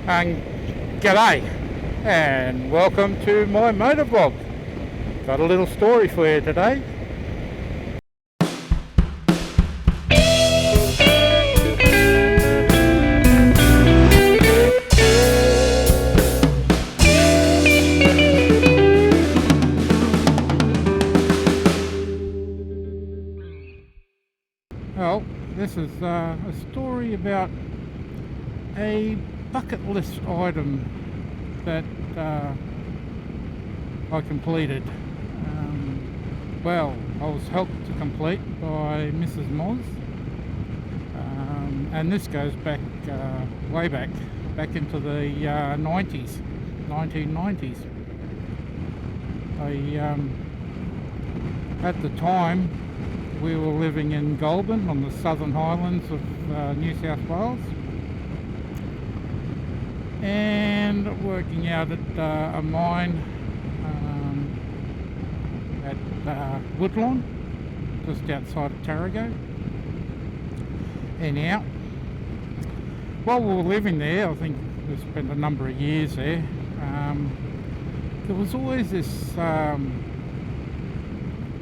And g'day and welcome to my motor vlog. Got a little story for you today. Well, this is a story about a bucket list item that I completed. Well, I was helped to complete by Mrs. Moz, and this goes back way back into the 90s, 1990s. At the time, we were living in Goulburn on the southern highlands of New South Wales, and working out at a mine at Woodlawn, just outside of Tarago. Anyhow, while we were living there, I think we spent a number of years there, there was always this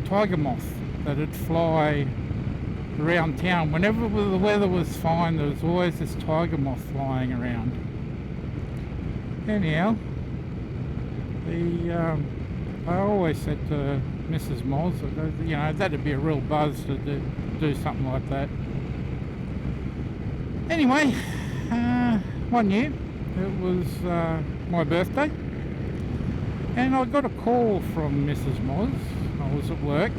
tiger moth that would fly around town. Whenever the weather was fine, there was always this tiger moth flying around. Anyhow, I always said to Mrs. Moz, you know, that'd be a real buzz to do something like that. Anyway, one year, it was my birthday, and I got a call from Mrs. Moz. I was at work,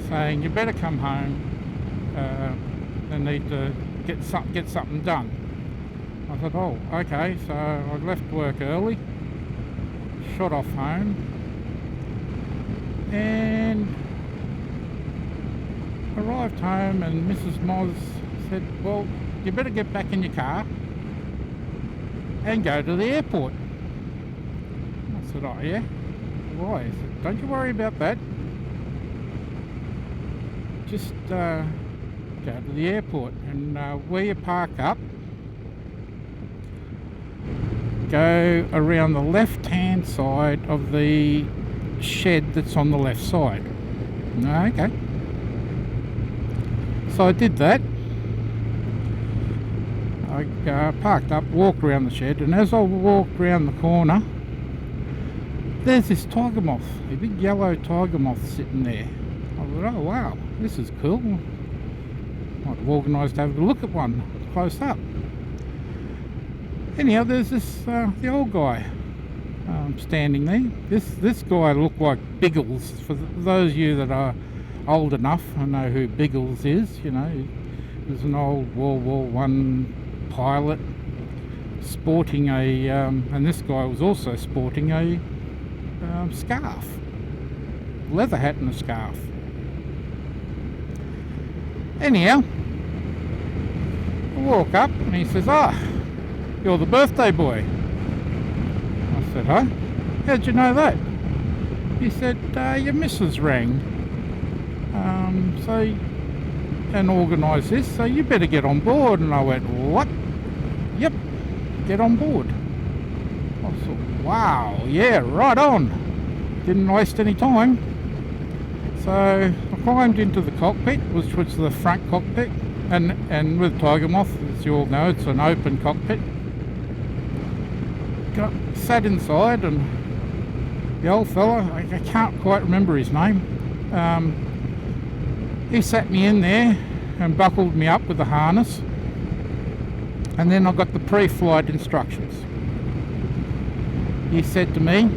saying, you better come home, I need to get something done. I thought, oh, okay, so I left work early, shot off home, and arrived home, and Mrs. Moz said, well, you better get back in your car and go to the airport. I said, oh yeah? Why? I said, don't you worry about that. Just go to the airport, and where you park up, go around the left hand side of the shed that's on the left side. Okay. So I did that. I parked up, walked around the shed, and as I walked around the corner, there's this tiger moth, a big yellow tiger moth sitting there. I thought, oh wow, this is cool. Might have organised to have a look at one close up. Anyhow, there's this the old guy standing there. This guy looked like Biggles. For those of you that are old enough, I know who Biggles is. You know, he was an old World War I pilot, sporting a, and this guy was also sporting a scarf, leather hat and a scarf. Anyhow, I walk up and he says, you're the birthday boy. I said, huh? How'd you know that? He said, your missus rang and organised this, so you better get on board. And I went, what? Yep, get on board. I thought, wow, yeah, right on. Didn't waste any time. So I climbed into the cockpit, which was the front cockpit, and with Tiger Moth, as you all know, it's an open cockpit. Sat inside, and the old fella, I can't quite remember his name, he sat me in there and buckled me up with the harness, and then I got the pre-flight instructions. He said to me,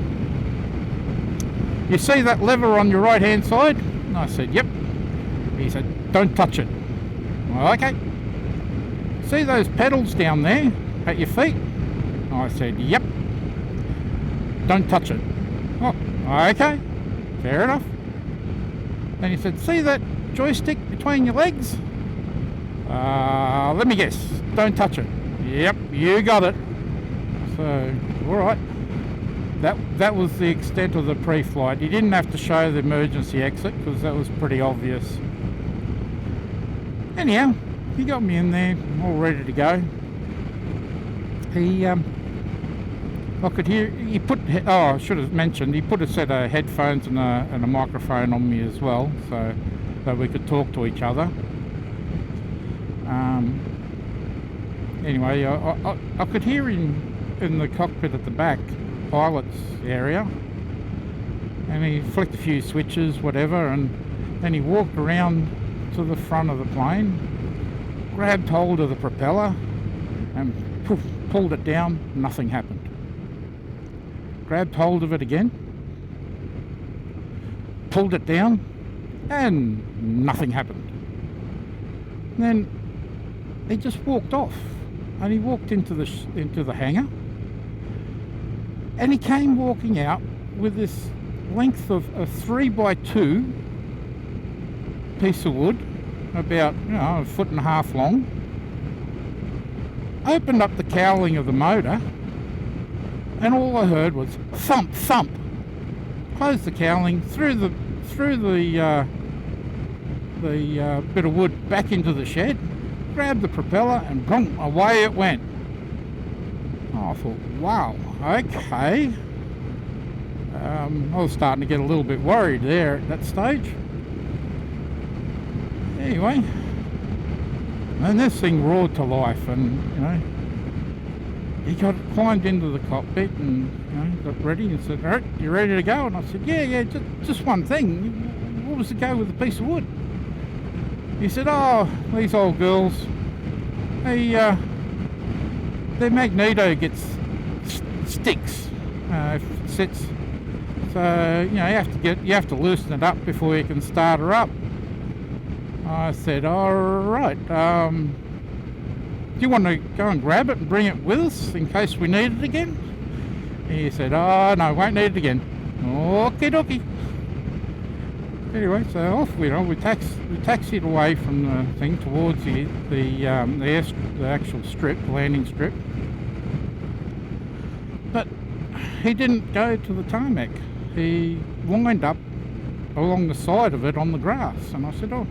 you see that lever on your right hand side? And I said, yep. He said, don't touch it. Well, okay. See those pedals down there at your feet? And I said, yep. Don't touch it. Oh, okay. Fair enough. Then he said, see that joystick between your legs? Let me guess. Don't touch it. Yep, you got it. So, alright. That was the extent of the pre-flight. You didn't have to show the emergency exit because that was pretty obvious. Anyhow, he got me in there, all ready to go. I could hear, I should have mentioned, he put a set of headphones and a microphone on me as well, so we could talk to each other. Anyway, I could hear him in the cockpit at the back, pilot's area, and he flicked a few switches, whatever, and then he walked around to the front of the plane, grabbed hold of the propeller, and poof, pulled it down. Nothing happened. Grabbed hold of it again, pulled it down, and nothing happened. And then he just walked off, and he walked into the hangar, and he came walking out with this length of a 3x2 piece of wood, about a 1.5 feet long. Opened up the cowling of the motor, and all I heard was thump, thump. Closed the cowling, threw the bit of wood back into the shed, grabbed the propeller, and boom, away it went. Oh, I thought, wow, okay. I was starting to get a little bit worried there at that stage. Anyway, and this thing roared to life, and he climbed into the cockpit and got ready and said, "All right, you ready to go?" And I said, "Yeah, just one thing. What was the go with the piece of wood?" He said, "Oh, these old girls, their magneto sticks if it sits. So you have to loosen it up before you can start her up." I said, "All right. Do you want to go and grab it and bring it with us in case we need it again?" He said, "Oh, no, won't need it again." Okie dokie. Anyway, so off we taxied away from the thing towards the actual strip, the landing strip. But he didn't go to the tarmac. He lined up along the side of it on the grass, and I said, "Oh."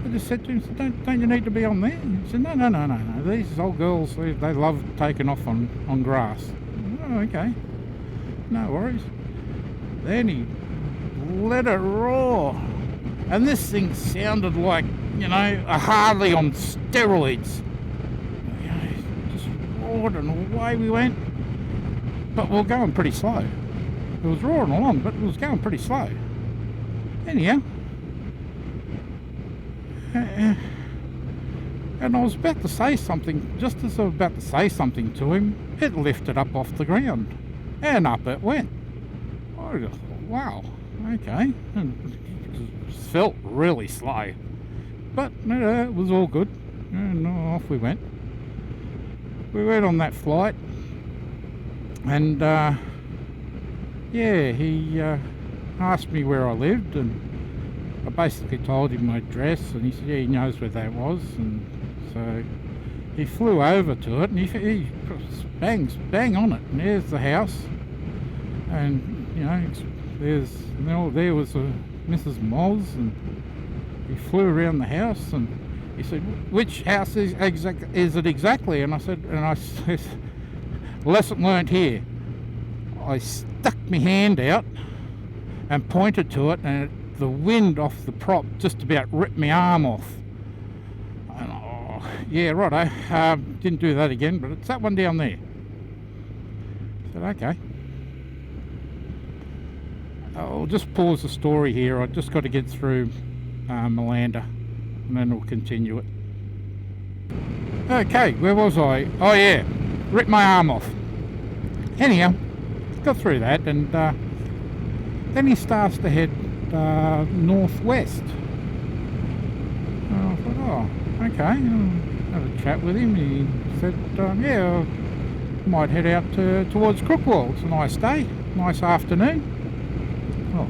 I just said to him, don't you need to be on there? He said, no. These old girls, they love taking off on grass. Oh, okay. No worries. Then he let it roar. And this thing sounded like, a Harley on steroids. Just roared and away we went. But we were going pretty slow. It was roaring along, but it was going pretty slow. Anyhow. And I was about to say something, just as I was about to say something to him, it lifted up off the ground, and up it went. I just thought, wow, okay. And it felt really slow, but it was all good, and off we went. We went on that flight, and he asked me where I lived, and I basically told him my address, and he said, yeah, he knows where that was, and so he flew over to it, and he bangs bang on it, and there's the house, and there was a Mrs. Moz, and he flew around the house, and he said, which house is it exactly? And I said, lesson learned here. I stuck my hand out and pointed to it, and the wind off the prop just about ripped my arm off. And yeah, right, I didn't do that again, but it's that one down there. I said, okay. I'll just pause the story here. I've just got to get through Malanda, and then we'll continue it. Okay, where was I? Oh yeah, ripped my arm off. Anyhow, got through that, and then he starts to head northwest. I thought, oh, okay, I'll have a chat with him. He said, yeah, I might head out towards Crookwell. It's a nice day, nice afternoon. Oh,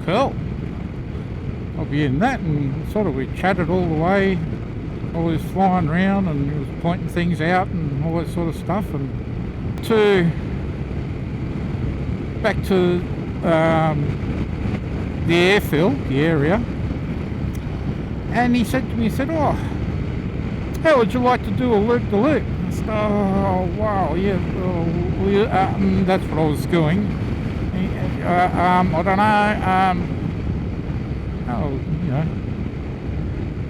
cool. I'll be in that, and sort of we chatted all the way. I was flying around, and he was pointing things out and all that sort of stuff, and back to the airfield, the area, and he said to me, oh, how would you like to do a loop-de-loop? I Oh, wow, yeah, that's what I was doing. I don't know, you know.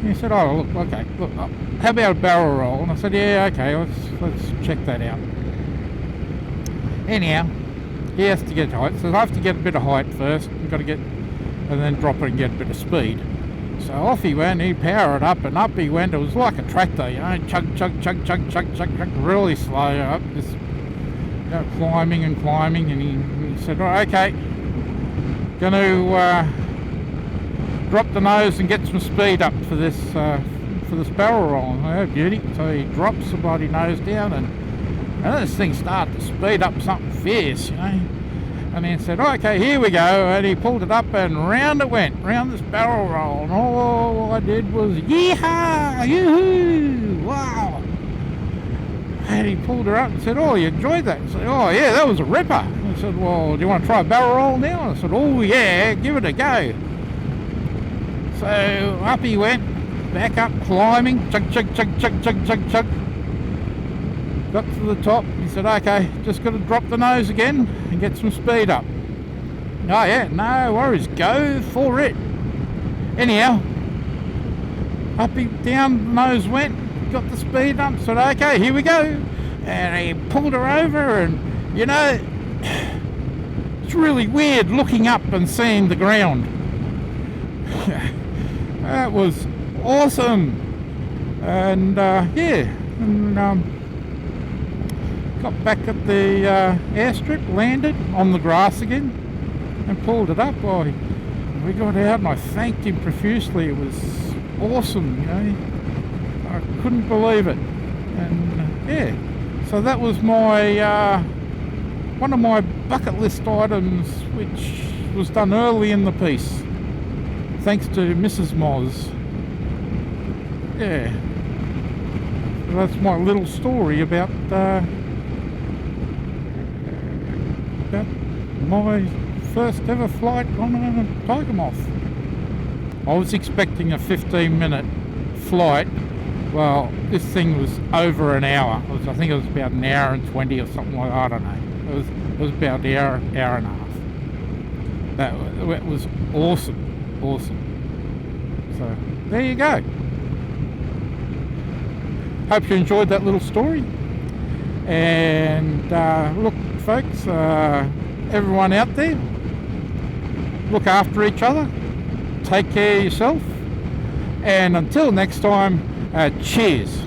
He said, oh, look, okay, look, how about a barrel roll? And I said, yeah, okay, let's check that out. Anyhow, he has to get height, so I have to get a bit of height first. You've got to get, and then drop it and get a bit of speed. So off he went, he powered up and up he went. It was like a tractor, you know, chug, chug, chug, chug, chug, chug, chug, really slow up, just, you know, climbing and climbing. And he said, oh, okay, going to drop the nose and get some speed up for this barrel roll. Oh, beauty. So he drops the bloody nose down and this thing started to speed up something fierce, you know. And then said, oh, okay, here we go. And he pulled it up and round it went, round this barrel roll. And all I did was, yeehaw, yoo-hoo, wow. And he pulled her up and said, oh, you enjoyed that? I said, oh, yeah, that was a ripper. I said, well, do you want to try a barrel roll now? I said, oh, yeah, give it a go. So up he went, back up, climbing, chug, chug, chug, chug, chug, chug, chug. Got to the top. He said, okay, just got to drop the nose again and get some speed up. Oh yeah, no worries, go for it. Anyhow, up he down the nose went, got the speed up, said, okay, here we go. And he pulled her over, and you know, it's really weird looking up and seeing the ground. That was awesome. And yeah, and got back at the airstrip, landed on the grass again and pulled it up. Oh, we got out and I thanked him profusely. It was awesome, you know. I couldn't believe it. And yeah, so that was my one of my bucket list items, which was done early in the piece, thanks to Mrs. Moz. Yeah, so that's my little story about my first ever flight on a Tiger Moth. I was expecting a 15-minute flight. Well, this thing was over an hour. I think it was about an hour and 20 or something like that. I don't know. It was about an hour and a half. That was awesome. So there you go. Hope you enjoyed that little story. And look, folks, everyone out there, look after each other, take care of yourself, and until next time, cheers.